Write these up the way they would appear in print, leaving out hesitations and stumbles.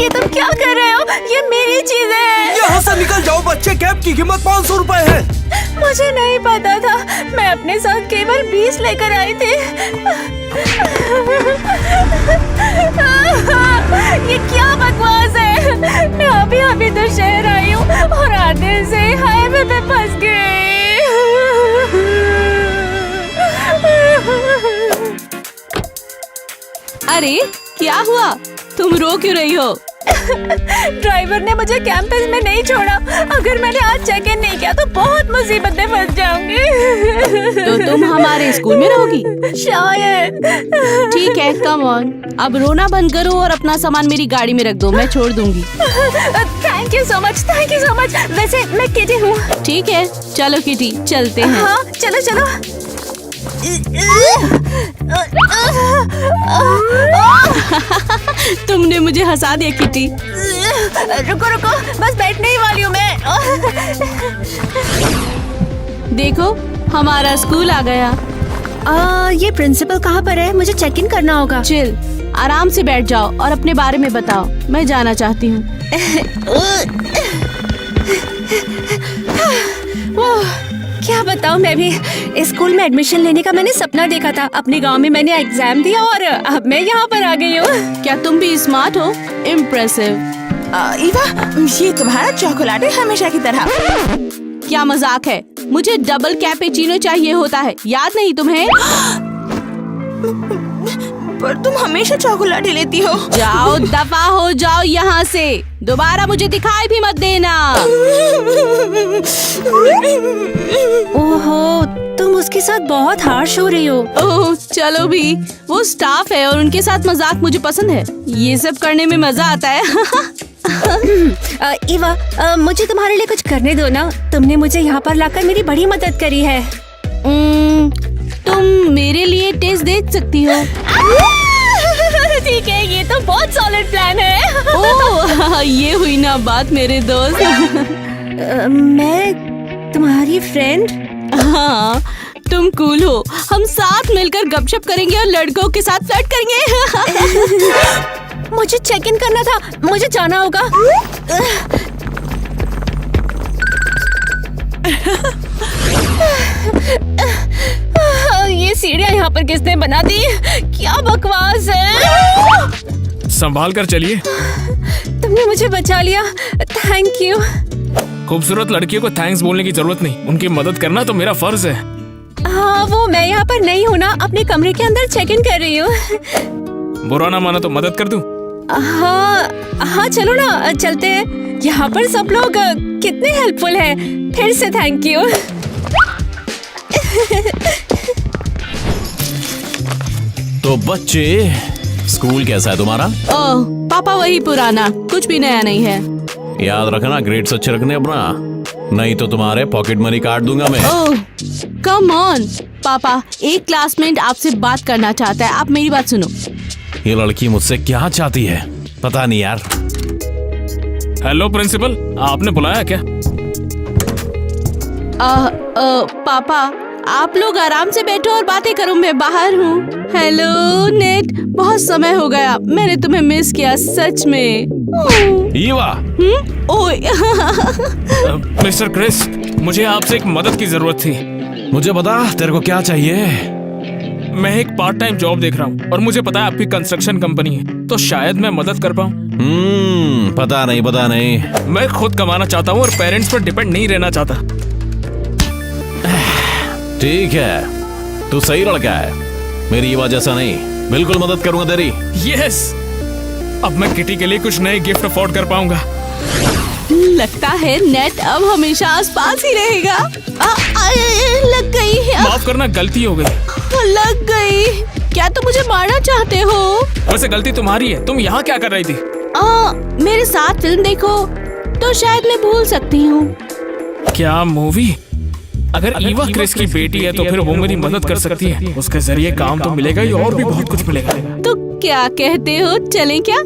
ये तुम क्या कर रहे हो? ये मेरी चीज है। यहाँ से निकल जाओ बच्चे, कैप की कीमत 500 रुपए है। मुझे नहीं पता था, मैं अपने साथ केवल 20 लेकर आई थी। ये क्या बकवास है? मैं अभी तो शहर आई हूँ और आधे से हाईवे पे फंस गई। अरे क्या हुआ, तुम रो क्यों रही हो? ड्राइवर ने मुझे कैंपस में नहीं छोड़ा। अगर मैंने आज चेक इन नहीं किया तो बहुत मुसीबत में फंस जाऊंगी। तो तुम हमारे स्कूल में रहोगी? शायद। ठीक है, कम ऑन, अब रोना बंद करो और अपना सामान मेरी गाड़ी में रख दो, मैं छोड़ दूंगी। Thank you so much. वैसे मैं किटी हूँ। ठीक है, चलो किटी, चलते हैं। हाँ चलो चलो। तुमने मुझे हंसा दिया किटी। रुको, बस बैठने ही वाली हूँ मैं। देखो, हमारा स्कूल आ गया। ये प्रिंसिपल कहाँ पर है? मुझे चेक इन करना होगा। चिल, आराम से बैठ जाओ और अपने बारे में बताओ, मैं जाना चाहती हूँ। क्या बताऊँ, मैं भी इस स्कूल में एडमिशन लेने का मैंने सपना देखा था। अपने गांव में मैंने एग्जाम दिया और अब मैं यहाँ पर आ गई हूँ। क्या तुम भी स्मार्ट हो? इम्प्रेसिव। ईवा, ये तुम्हारा चॉकलेट है हमेशा की तरह। क्या मजाक है? मुझे डबल कैपेचिनो चाहिए होता है, याद नहीं तुम्हें? पर तुम हमेशा चॉकलेट ही लेती हो। जाओ, दफा हो जाओ यहाँ से, दोबारा मुझे दिखाई भी मत देना। ओहो, तुम उसके साथ बहुत हार्श हो रही हो। ओह चलो भी, वो स्टाफ है और उनके साथ मजाक मुझे पसंद है, ये सब करने में मजा आता है। ईवा, मुझे तुम्हारे लिए कुछ करने दो ना। तुमने मुझे यहाँ पर लाकर मेरी बड़ी मदद करी है। तुम मेरे लिए टेस्ट दे सकती हो। ठीक है, ये तो बहुत सॉलिड प्लान है। ओह, ये हुई ना बात मेरे दोस्त। मैं तुम्हारी फ्रेंड? हाँ, तुम कूल हो, हम साथ मिलकर गपशप करेंगे और लड़कों के साथ फ्लर्ट करेंगे। मुझे चेक इन करना था, मुझे जाना होगा। ये सीढ़ियाँ यहाँ पर किसने बना दी? क्या बकवास है। संभाल कर चलिए। तुमने मुझे बचा लिया, थैंक यू। खूबसूरत लड़कियों को थैंक्स बोलने की जरूरत नहीं, उनकी मदद करना तो मेरा फर्ज है। हाँ, वो मैं यहाँ पर नहीं हूँ ना, अपने कमरे के अंदर चेक इन कर रही हूँ। बुरा ना माना तो मदद कर दूं? हाँ चलो ना, चलते हैं। यहाँ पर सब लोग कितने हेल्पफुल हैं। फिर से थैंक यू। तो बच्चे, स्कूल कैसा है तुम्हारा? ओह पापा, वही पुराना, कुछ भी नया नहीं है। याद रखना, ग्रेड्स अच्छे रखने अपना, नहीं तो तुम्हारे पॉकेट मनी काट दूंगा मैं। ओह कम ऑन पापा, एक क्लासमेट आपसे बात करना चाहता है, आप मेरी बात सुनो। ये लड़की मुझसे क्या चाहती है पता नहीं यार। हेलो प्रिंसिपल, आपने बुलाया क्या? पापा, आप लोग आराम से बैठो और बातें करो, मैं बाहर हूँ। हेलो नेट, बहुत समय हो गया, मैंने तुम्हें मिस किया सच में। ईवा, ओए। मिस्टर क्रिस, मुझे आपसे एक मदद की जरूरत थी। मुझे बता तेरे को क्या चाहिए? मैं एक पार्ट टाइम जॉब देख रहा हूँ और मुझे पता है आपकी कंस्ट्रक्शन कंपनी है, तो शायद मैं मदद कर पाऊँ। पता नहीं। मैं खुद कमाना चाहता हूँ और पेरेंट्स पर डिपेंड नहीं रहना चाहता। ठीक है, तू सही लड़का है, मेरी ईवा जैसा नहीं, बिल्कुल मदद करूंगा तेरी। यस, अब मैं किटी के लिए कुछ नए गिफ्ट अफोर्ड कर पाऊंगा। लगता है नेट अब हमेशा आसपास ही रहेगा। लग गई है। माफ करना, गलती हो गई। लग गई। क्या तुम मुझे मारना चाहते हो? वैसे गलती तुम्हारी है, तुम यहाँ क्या कर रही थी? मेरे साथ फिल्म देखो तो शायद मैं भूल सकती हूँ। क्या मूवी? अगर ईवा क्रिस की बेटी है तो फिर वो मेरी मदद कर सकती है, उसके जरिए काम तो मिलेगा ही और भी बहुत कुछ मिलेगा। तो क्या कहते हो, चलें क्या?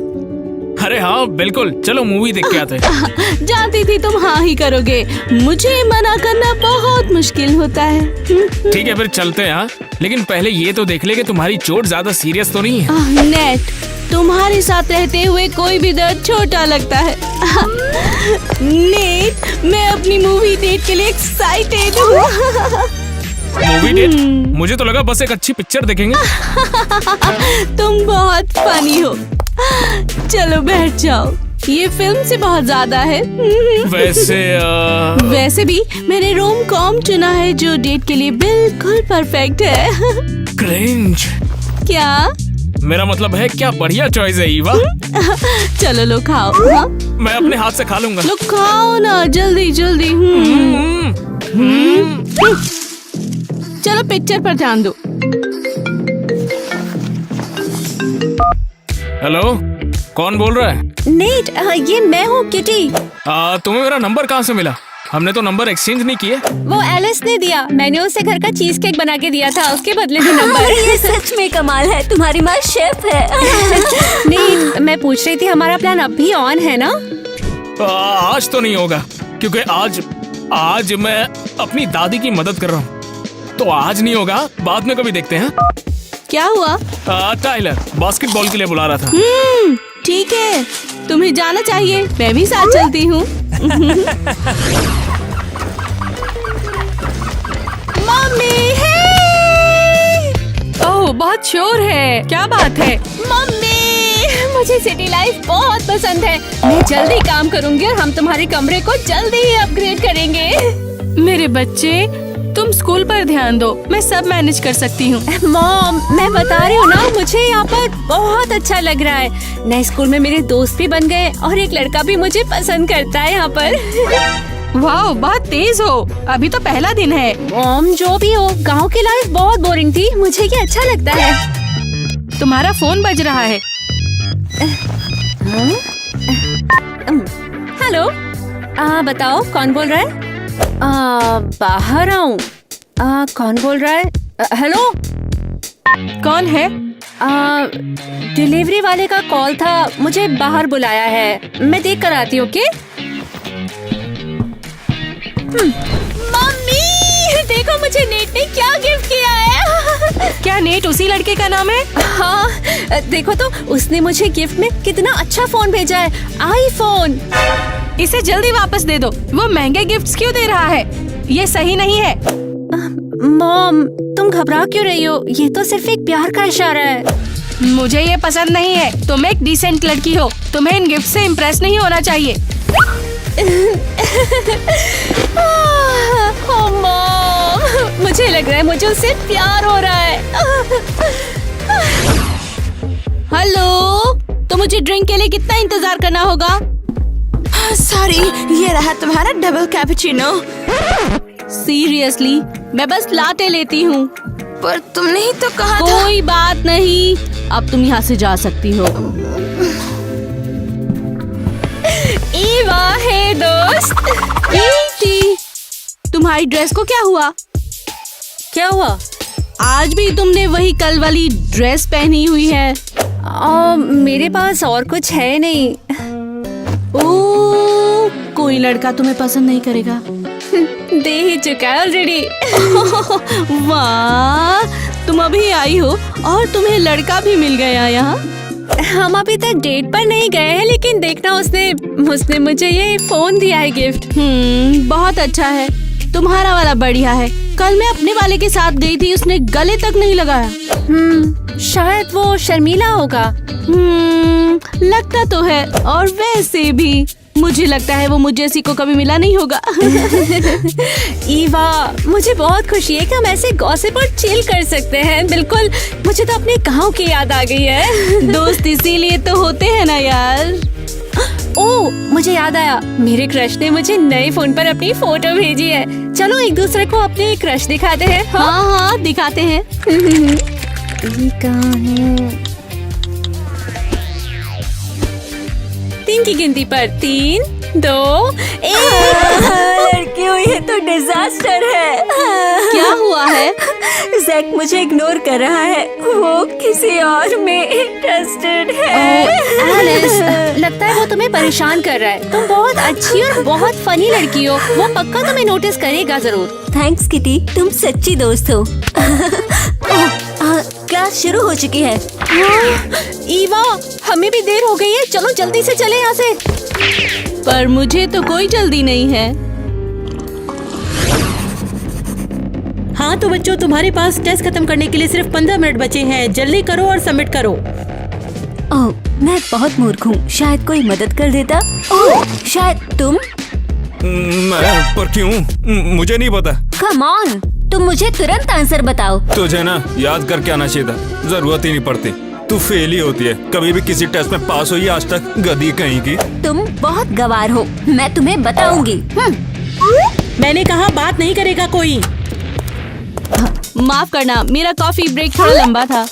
अरे हाँ बिल्कुल, चलो मूवी देख के आते हैं। जानती थी तुम हाँ ही करोगे, मुझे मना करना बहुत मुश्किल होता है। ठीक है फिर चलते हैं, हाँ? लेकिन पहले ये तो देख ले कि तुम्हारी चोट ज्यादा सीरियस तो नहीं है। नेट, तुम्हारे साथ रहते हुए कोई भी दर्द छोटा लगता है। नेट, मैं अपनी मूवी डेट के लिए एक्साइटेड हूँ। Movie date? मुझे तो लगा बस एक अच्छी पिक्चर देखेंगे। तुम बहुत फनी हो। चलो बैठ जाओ, ये फिल्म से बहुत ज्यादा है। वैसे भी मैंने रोम कॉम चुना है जो डेट के लिए बिल्कुल परफेक्ट है। क्रिंज। क्या? मेरा मतलब है क्या बढ़िया चॉइस है ईवा। चलो लो खाओ। हाँ? मैं अपने हाथ से खा लूंगा। लो खाओ ना, जल्दी जल्दी। चलो पिक्चर पर ध्यान दो। हेलो, कौन बोल रहा है? नेट, ये मैं हूँ, किटी। तुम्हें मेरा नंबर कहाँ से मिला? हमने तो नंबर एक्सचेंज नहीं किए। वो एलिस ने दिया। मैंने उसे घर का चीज केक बना के दिया था, उसके बदले में नंबर। ये सच में कमाल है, तुम्हारी माँ शेफ है। नेट, मैं पूछ रही थी हमारा प्लान अब भी ऑन है ना? आज तो नहीं होगा क्योंकि आज मैं अपनी दादी की मदद कर रहा हूँ, तो आज नहीं होगा, बाद में कभी देखते हैं। क्या हुआ? टाइलर बास्केटबॉल के लिए बुला रहा था। ठीक है, तुम्हें जाना चाहिए, मैं भी साथ चलती हूँ। मम्मी है। ओह, बहुत शोर है, क्या बात है? मम्मी, मुझे सिटी लाइफ बहुत पसंद है। मैं जल्दी काम करूंगी और हम तुम्हारे कमरे को जल्दी ही अपग्रेड करेंगे। मेरे बच्चे, तुम स्कूल पर ध्यान दो, मैं सब मैनेज कर सकती हूँ। मॉम, मैं बता रही हूँ ना, मुझे यहाँ पर बहुत अच्छा लग रहा है। नए स्कूल में मेरे दोस्त भी बन गए और एक लड़का भी मुझे पसंद करता है यहाँ पर। वाह, बहुत तेज हो, अभी तो पहला दिन है। मॉम, जो भी हो, गांव की लाइफ बहुत बोरिंग थी, मुझे ये अच्छा लगता है। तुम्हारा फोन बज रहा है। हेलो, बताओ कौन बोल रहा है? बाहर आऊं? कौन बोल रहा है? हेलो, कौन है? डिलीवरी वाले का कॉल था, मुझे बाहर बुलाया है, मैं देख कर आती हूँ। ओके? मम्मी, देखो मुझे नेट ने क्या गिफ्ट किया है। क्या नेट उसी लड़के का नाम है? हाँ, देखो तो, उसने मुझे गिफ्ट में कितना अच्छा फोन भेजा है, आईफोन। इसे जल्दी वापस दे दो, वो महंगे गिफ्ट्स क्यों दे रहा है? ये सही नहीं है। मॉम, तुम घबरा क्यों रही हो? ये तो सिर्फ एक प्यार का इशारा है। मुझे ये पसंद नहीं है। तुम एक डिसेंट लड़की हो, तुम्हें इन गिफ्ट से इम्प्रेस नहीं होना चाहिए। ओह मॉम, मुझे लग रहा है मुझे उससे प्यार हो रहा है। हेलो, तो मुझे ड्रिंक के लिए कितना इंतजार करना होगा? सॉरी, ये रहा तुम्हारा डबल कैपुचिनो। सीरियसली, मैं बस लाटे लेती हूँ। पर तुमने ही तो कहा था। कोई बात नहीं, अब तुम यहाँ से जा सकती हो। ईवा है दोस्त। कीटी, तुम्हारी ड्रेस को क्या हुआ? क्या हुआ? आज भी तुमने वही कल वाली ड्रेस पहनी हुई है। मेरे पास और कुछ है नहीं। ओह, कोई लड़का तुम्हें पसंद नहीं करेगा। दे ही चुका है ऑलरेडी। वाह, तुम अभी आई हो और तुम्हें लड़का भी मिल गया यहाँ। हम अभी तक डेट पर नहीं गए हैं, लेकिन देखना, उसने मुझे ये फोन दिया है गिफ्ट। बहुत अच्छा है, तुम्हारा वाला बढ़िया है। कल मैं अपने वाले के साथ गई थी, उसने गले तक नहीं लगाया। शायद वो शर्मीला होगा। लगता तो है, और वैसे भी मुझे लगता है वो मुझे जैसी को कभी मिला नहीं होगा। ईवा, मुझे बहुत खुशी है कि हम ऐसे गॉसिप और चिल कर सकते हैं। बिल्कुल, मुझे तो अपने गांव की याद आ गई है। दोस्त इसीलिए तो होते हैं ना यार। ओह, मुझे याद आया, मेरे क्रश ने मुझे नए फोन पर अपनी फोटो भेजी है। चलो एक दूसरे को अपने क्रश दिखाते हैं। हाँ, दिखाते हैं। तीन की गिनती पर 3, 2, 1। लड़कियों, ये तो डिजास्टर है। क्या हुआ है? जैक मुझे इग्नोर कर रहा है, वो किसी और में इंटरेस्टेड है। एलिस, लगता है वो तुम्हें परेशान कर रहा है। तुम बहुत अच्छी और बहुत फनी लड़की हो, वो पक्का तुम्हें नोटिस करेगा जरूर। थैंक्स किटी, तुम सच्ची दोस्त हो। क्लास शुरू हो चुकी है। ईवा, हमें भी देर हो गई है, चलो जल्दी से चले यहाँ से। पर मुझे तो कोई जल्दी नहीं है। हाँ तो बच्चों, तुम्हारे पास टेस्ट खत्म करने के लिए सिर्फ 15 मिनट बचे हैं। जल्दी करो और सबमिट करो। ओह, मैं बहुत मूर्ख हूँ, शायद कोई मदद कर देता। ओह, शायद तुम। मैं पर क्यों? मुझे नहीं पता। कम ऑन, तुम मुझे तुरंत आंसर बताओ। तुझे ना याद करके आना चाहिए था, जरूरत ही नहीं पड़ती। तू फेल ही होती है, कभी भी किसी टेस्ट में पास हुई आज तक? गधी कहीं की। तुम बहुत गवार हो, मैं तुम्हें बताऊंगी। मैंने कहा बात नहीं करेगा कोई। माफ करना, मेरा कॉफी ब्रेक थोड़ा लंबा था।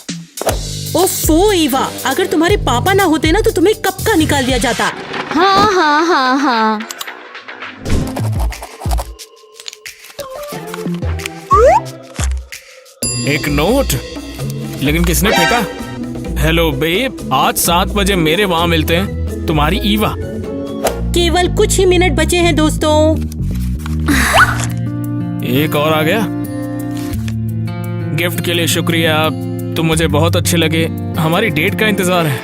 ओफो ईवा, अगर तुम्हारे पापा ना होते ना तो तुम्हें कब का निकाल दिया जाता। हाँ हाँ हाँ हाँ। एक नोट? लेकिन किसने फेंका? हेलो बेब, आज 7 बजे मेरे वहाँ मिलते हैं, तुम्हारी ईवा। केवल कुछ ही मिनट बचे हैं दोस्तों। एक और आ गया। गिफ्ट के लिए शुक्रिया, तुम मुझे बहुत अच्छे लगे। हमारी डेट का इंतजार है।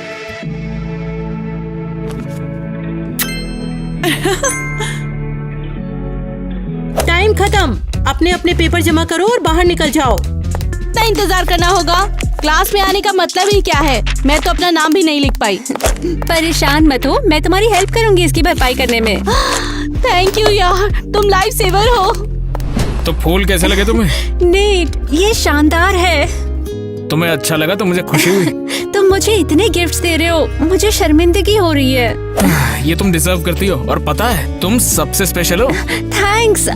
टाइम खत्म। अपने अपने पेपर जमा करो और बाहर निकल जाओ। इतना इंतजार करना होगा? क्लास में आने का मतलब ही क्या है? मैं तो अपना नाम भी नहीं लिख पाई। परेशान मत हो, मैं तुम्हारी हेल्प करूंगी इसकी भरपाई करने में। थैंक यू यार, तुम लाइफ सेवर हो। तो फूल कैसे लगे तुम्हें? नेट, ये शानदार है। तुम्हें अच्छा लगा तो मुझे खुशी हुई। तुम मुझे इतने गिफ्ट्स दे रहे हो, मुझे शर्मिंदगी हो रही है। ये तुम डिजर्व करती हो, और पता है तुम सबसे स्पेशल हो। थैंक्स।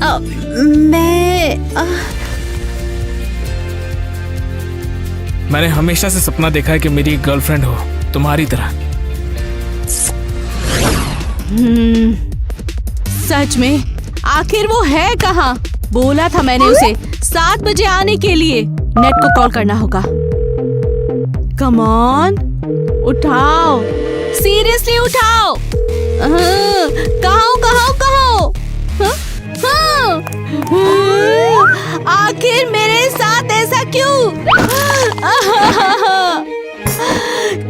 मैंने हमेशा से सपना देखा है कि मेरी एक गर्लफ्रेंड हो तुम्हारी तरह। सच में? आखिर वो है कहाँ? बोला था मैंने उसे 7 बजे आने के लिए। नेट को कॉल करना होगा। कम ऑन, उठाओ, सीरियसली उठाओ। कहाँ? आखिर मेरे साथ ऐसा क्यों?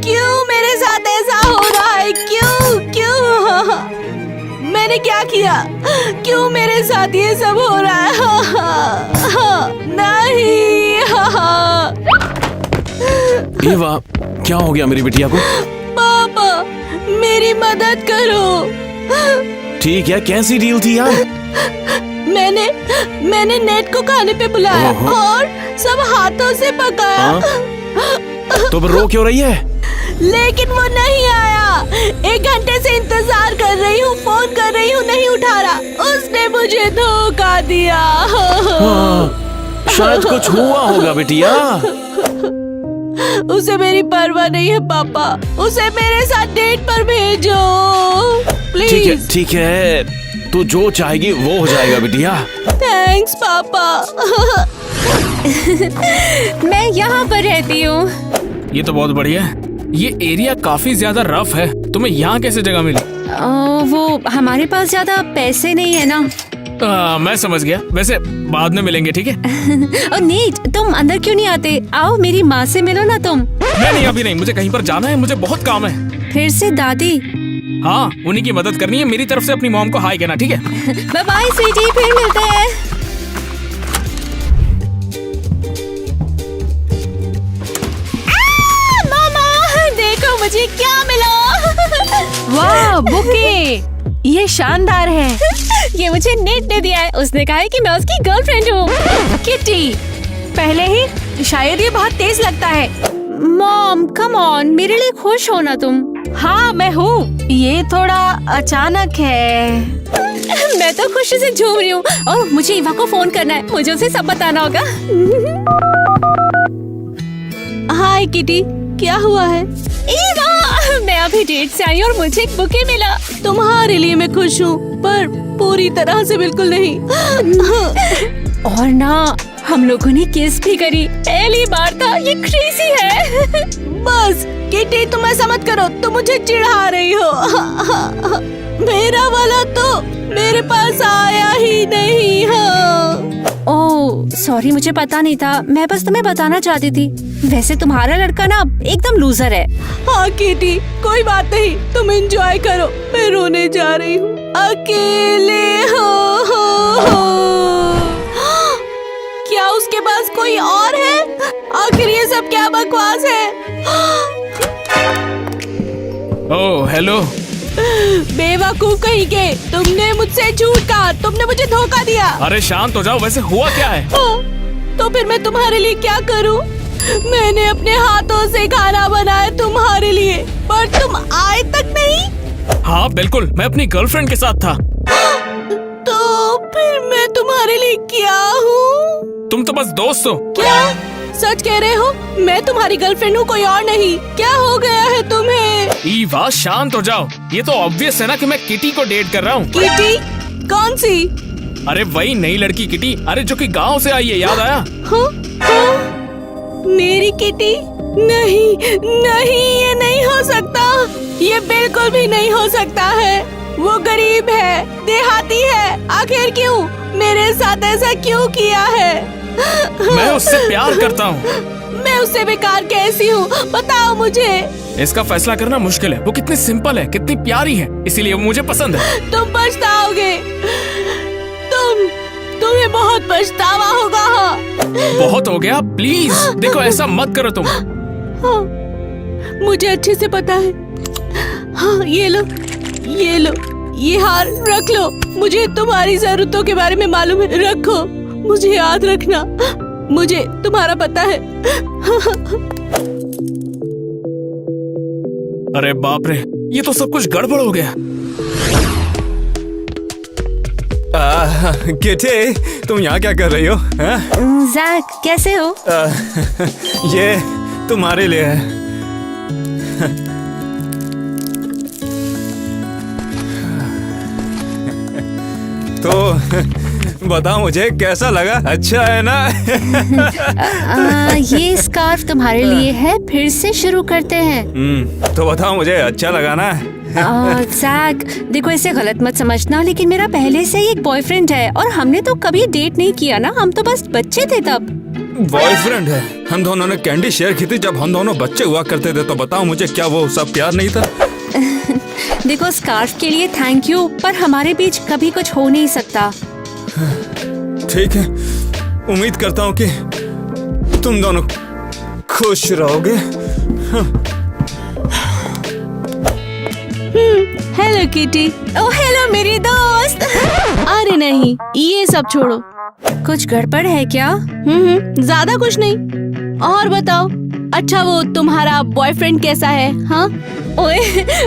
क्यों मेरे साथ ऐसा हो रहा है? क्यों? मैंने क्या किया? क्यों मेरे साथ ये सब हो रहा है? नहीं। ईवा, क्या हो गया मेरी बिटिया को? पापा, मेरी मदद करो। ठीक है, कैसी डील थी यार? मैंने नेट को खाने पे बुलाया और सब हाथों से पकाया। तो फिर रो क्यों रही है? लेकिन वो नहीं आया। 1 घंटे से इंतजार कर रही हूँ, फोन कर रही हूँ, नहीं उठा रहा। उसने मुझे धोखा दिया। शायद कुछ हुआ होगा बिटिया। उसे मेरी परवाह नहीं है पापा, उसे मेरे साथ डेट पर भेजो प्लीज। ठीक है, तू जो चाहेगी वो हो जाएगा बिटिया। थैंक्स पापा। मैं यहाँ पर रहती हूँ। ये तो बहुत बढ़िया है। ये एरिया काफी ज्यादा रफ है, तुम्हें यहाँ कैसे जगह मिली? वो हमारे पास ज्यादा पैसे नहीं है ना। मैं समझ गया, वैसे बाद में मिलेंगे, ठीक है? और नीट, तुम अंदर क्यों नहीं आते? आओ मेरी माँ से मिलो ना तुम। नहीं, अभी नहीं, मुझे कहीं पर जाना है, मुझे बहुत काम है। फिर से दादी? हाँ, उन्हीं की मदद करनी है। मेरी तरफ से अपनी मॉम को हाय कहना, ठीक है? बाय बाय स्वीटी, फिर मिलते हैं। मामा, देखो मुझे क्या मिला। वाह, बुके, ये शानदार है। ये मुझे नेट ने दिया है, उसने कहा है कि मैं उसकी गर्लफ्रेंड हूँ। किटी, पहले ही शायद ये बहुत तेज लगता है। मॉम कम ऑन, मेरे लिए खुश हो ना तुम। हाँ मैं हूँ, ये थोड़ा अचानक है। मैं तो खुशी से झूम रही हूँ और मुझे ईवा को फोन करना है, मुझे उसे सब बताना होगा। हाय किटी, क्या हुआ है? ईवा, मैं अभी डेट से आई और मुझे एक बुके मिला। तुम्हारे लिए मैं खुश हूँ, पर पूरी तरह से बिल्कुल नहीं। और ना, हम लोगों ने किस भी करी, पहली बार था। ये क्रेजी है। बस किटी, तुम ऐसा मत करो, तुम मुझे चिढ़ा रही हो। मेरा वाला तो मेरे पास आया ही नहीं है। ओह सॉरी, मुझे पता नहीं था। मैं बस तुम्हें बताना चाहती थी। वैसे तुम्हारा लड़का ना एकदम लूजर है। हाँ किटी, कोई बात नहीं, तुम एंजॉय करो, मैं रोने जा रही हूँ। अकेले हो। क्या उसके पास कोई और है? आखिर ये सब क्या बकवास है? Oh hello. बेवकूफ कहीं के, तुमने मुझसे झूठ कहा, तुमने मुझे धोखा दिया। अरे शांत हो जाओ, वैसे हुआ क्या है? तो फिर मैं तुम्हारे लिए क्या करूं? मैंने अपने हाथों से खाना बनाया तुम्हारे लिए, पर तुम आए तक नहीं। हाँ बिल्कुल, मैं अपनी गर्लफ्रेंड के साथ था। तो फिर मैं तुम्हारे लिए क्या हूँ? तुम तो बस दोस्त हो। क्या सच कह रहे हो? मैं तुम्हारी गर्लफ्रेंड हूँ, कोई और नहीं। क्या हो गया है तुम्हें? ईवा शांत हो जाओ, ये तो ऑब्वियस है ना कि मैं किटी को डेट कर रहा हूँ। किटी? कौन सी? अरे वही नई लड़की किटी, अरे जो कि गांव से आई है, याद आया? हाँ? मेरी किटी? नहीं नहीं, ये नहीं हो सकता, ये बिल्कुल भी नहीं हो सकता है। वो गरीब है, देहाती है, आखिर क्यों मेरे साथ ऐसा क्यों किया है? मैं उससे प्यार करता हूँ। मैं उससे बेकार कैसी हूँ, बताओ मुझे। इसका फैसला करना मुश्किल है। वो कितनी सिंपल है, कितनी प्यारी है, इसीलिए वो मुझे पसंद है। तुम पछताओगे, तुम्हें बहुत पछतावा होगा। हाँ। बहुत हो गया, प्लीज देखो ऐसा मत करो तुम। हाँ, मुझे अच्छे से पता है। हाँ, ये लो, ये हार रख लो। मुझे तुम्हारी जरूरतों के बारे में मालूम है, रखो। मुझे याद रखना, मुझे तुम्हारा पता है। अरे बाप रे, ये तो सब कुछ गड़बड़ हो गया। किटी, तुम यहाँ क्या कर रही हो? जैक कैसे हो? ये तुम्हारे लिए है। तो बताओ मुझे कैसा लगा, अच्छा है ना? ये स्कार्फ तुम्हारे लिए है, फिर से शुरू करते हैं। तो बताओ मुझे अच्छा लगा ना? जैक देखो, इसे गलत मत समझना, लेकिन मेरा पहले से ही एक बॉयफ्रेंड है और हमने तो कभी डेट नहीं किया ना, हम तो बस बच्चे थे तब। बॉयफ्रेंड है? हम दोनों ने कैंडी शेयर की थी जब हम दोनों बच्चे हुआ करते थे। तो बताओ मुझे, क्या वो सब प्यार नहीं था? देखो, स्कार्फ के लिए थैंक यू, पर हमारे बीच कभी कुछ हो नहीं सकता। ठीक है, उम्मीद करता हूँ कि तुम दोनों खुश रहोगे। Hello kitty. ओह हेलो मेरी दोस्त। अरे नहीं, ये सब छोड़ो। कुछ गड़बड़ है क्या? ज्यादा कुछ नहीं। और बताओ, अच्छा वो तुम्हारा बॉयफ्रेंड कैसा है? हाँ? ओए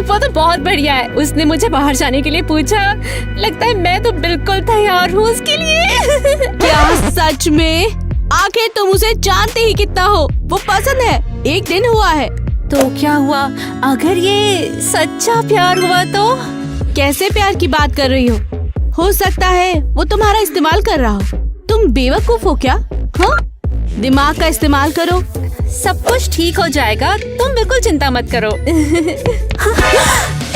वो तो बहुत बढ़िया है। उसने मुझे बाहर जाने के लिए पूछा। लगता है मैं तो बिल्कुल तैयार हूँ उसके लिए। क्या सच में? आखिर तुम उसे जानते ही कितना हो, वो पसंद है, एक दिन हुआ है। तो क्या हुआ? अगर ये सच्चा प्यार हुआ तो? कैसे प्यार की बात कर रही हो सकता है वो तुम्हारा इस्तेमाल कर रहा हो। तुम बेवकूफ हो क्या? हाँ? दिमाग का इस्तेमाल करो, सब कुछ ठीक हो जाएगा, तुम बिल्कुल चिंता मत करो।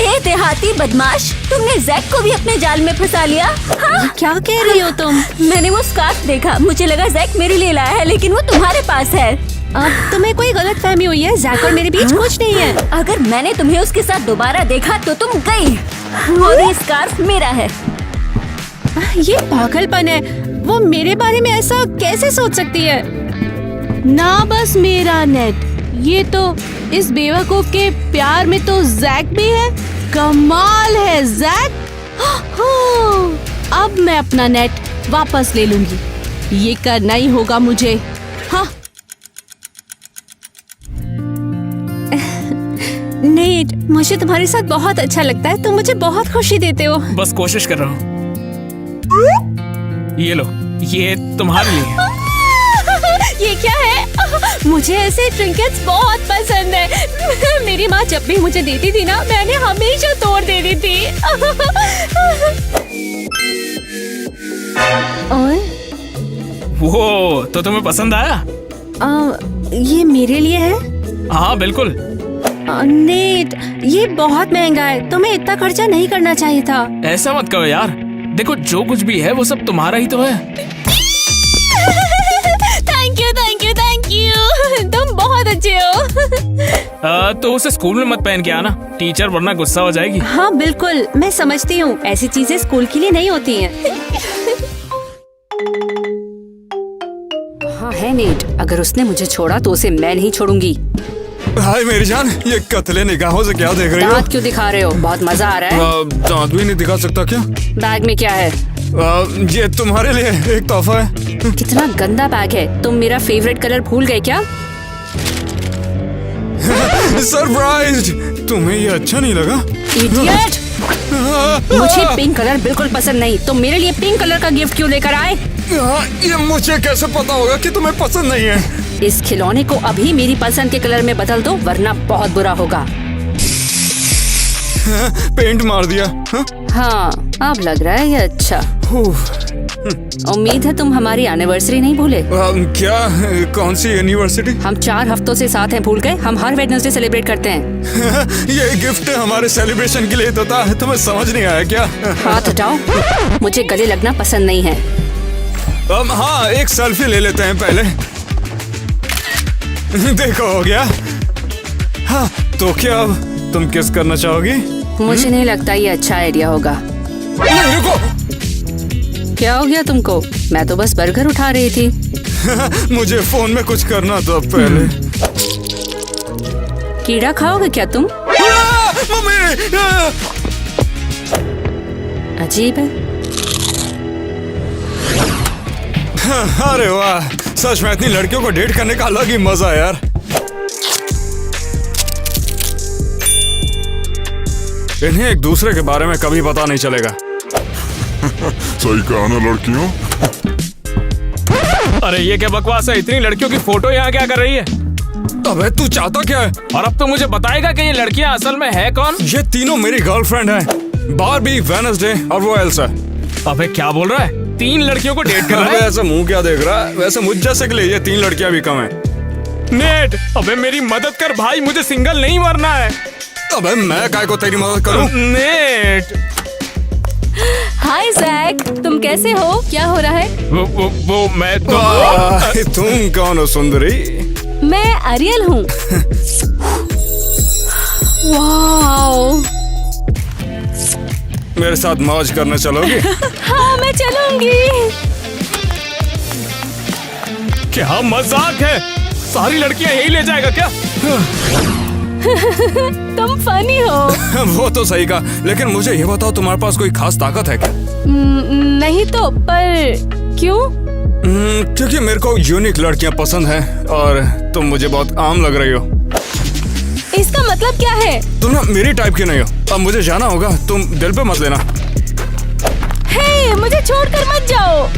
ए देहाती बदमाश, तुमने जैक को भी अपने जाल में फंसा लिया। हाँ? क्या कह रही हो तुम? मैंने वो स्कार्फ देखा, मुझे लगा जैक मेरे लिए लाया है, लेकिन वो तुम्हारे पास है। अब तुम्हें कोई गलतफहमी हुई है, जैक और मेरे बीच कुछ नहीं है। अगर मैंने तुम्हें उसके साथ दोबारा देखा तो तुम गई, और ये स्कार्फ मेरा है। ये पागलपन है, वो मेरे बारे में ऐसा कैसे सोच सकती है? ना बस मेरा नेट, ये तो इस बेवकूफ के प्यार में तो जैक भी है। कमाल है जैक। अब मैं अपना नेट वापस ले लूंगी, ये करना ही होगा मुझे। हाँ। नेट, मुझे तुम्हारे साथ बहुत अच्छा लगता है, तुम मुझे बहुत खुशी देते हो। बस कोशिश कर रहा हूँ। ये लो, ये तुम्हारे लिए। ये क्या है? मुझे ऐसे ट्रिंकेट्स बहुत पसंद है। मेरी माँ जब भी मुझे देती थी ना, मैंने हमेशा तोड़ देती थी। और वो तो तुम्हें पसंद आया? ये मेरे लिए है? हाँ बिल्कुल। नेट, ये बहुत महंगा है, तुम्हें इतना खर्चा नहीं करना चाहिए था। ऐसा मत कहो यार, देखो जो कुछ भी है वो सब तुम्हारा ही तो है। Thank you thank you thank you, तुम बहुत अच्छे हो। तो उसे स्कूल में मत पहन के आना, टीचर वरना गुस्सा हो जाएगी। हाँ बिल्कुल, मैं समझती हूँ, ऐसी चीजें स्कूल के लिए नहीं होती हैं। हाँ है नेट, अगर उसने मुझे छोड़ा तो उसे मैं नहीं छोड़ूंगी। हाय मेरी जान, ये कतले निगाहों से क्या देख रही हो? दांत क्यों दिखा रहे हो? बहुत मजा आ रहा है। दांत भी नहीं दिखा सकता क्या? बैग में क्या है? ये तुम्हारे लिए एक तोहफा है। कितना गंदा बैग है। तुम मेरा फेवरेट कलर भूल गए क्या? सरप्राइज! तुम्हें ये अच्छा नहीं लगा? इडियट! मुझे पिंक कलर बिल्कुल पसंद नहीं। तुम मेरे लिए पिंक कलर का गिफ्ट क्यों लेकर आए? ये मुझे कैसे पता होगा कि तुम्हें पसंद नहीं है? इस खिलौने को अभी मेरी पसंद के कलर में बदल दो, वरना बहुत बुरा होगा। पेंट मार दिया। हाँ अब लग रहा है ये अच्छा। उम्मीद है तुम हमारी एनिवर्सरी नहीं भूले। क्या? कौन सी यूनिवर्सिटी? हम 4 हफ्तों से साथ हैं, भूल गए? हम हर वेडनेसडे सेलिब्रेट करते हैं। ये गिफ्ट हमारे सेलिब्रेशन के लिए तो था, तुम्हें समझ नहीं आया क्या? हाथ हटाओ, मुझे गले लगना पसंद नहीं है। हाँ एक सेल्फी ले लेते हैं पहले। देखो हो गया। हाँ तो क्या अब तुम किस करना चाहोगी? मुझे नहीं लगता ये अच्छा आइडिया होगा। नहीं रुको। क्या हो गया तुमको? मैं तो बस बर्गर उठा रही थी। मुझे फोन में कुछ करना था पहले। कीड़ा खाओगे क्या तुम? मम्मी! अजीब है। अरे वाह, सच में इतनी लड़कियों को डेट करने का अलग ही मजा है यार। इन्हें एक दूसरे के बारे में कभी पता नहीं चलेगा। सही कहा ना लड़कियों। अरे ये क्या बकवास है? इतनी लड़कियों की फोटो यहाँ क्या कर रही है? अबे तू चाहता क्या है? और अब तो मुझे बताएगा कि ये लड़कियाँ असल में है कौन? ये तीनों मेरी गर्लफ्रेंड है, बारबी, वेडनेसडे और वो एल्सा। अबे क्या बोल रहा है? 3 लड़कियों को डेट कर रहा अबे है? ऐसा मुंह क्या देख रहा है? वैसे मुझ जैसे के लिए ये 3 लड़कियां भी कम है। नेट, अबे मेरी मदद कर भाई, मुझे सिंगल नहीं मरना है। अबे मैं काय को तेरी मदद करूं? नेट। हाय जैक, तुम कैसे हो? क्या हो रहा है? वो मैं तो तुम कौन हो सुंदरी? मैं अरियल हूँ। वाओ, मेरे साथ मौज करने चलोगी? हाँ मैं चलूंगी। क्या मजाक है? सारी लड़कियां यही ले जाएगा क्या? तुम फनी हो। वो तो सही कहा, लेकिन मुझे ये बताओ तुम्हारे पास कोई खास ताकत है क्या? नहीं तो, पर क्यों? क्योंकि मेरे को यूनिक लड़कियां पसंद हैं और तुम मुझे बहुत आम लग रही हो। इसका मतलब क्या है? तुम ना मेरी टाइप की नहीं हो। अब मुझे जाना होगा, तुम दिल पे मत लेना। हे, मुझे छोड़कर मत जाओ।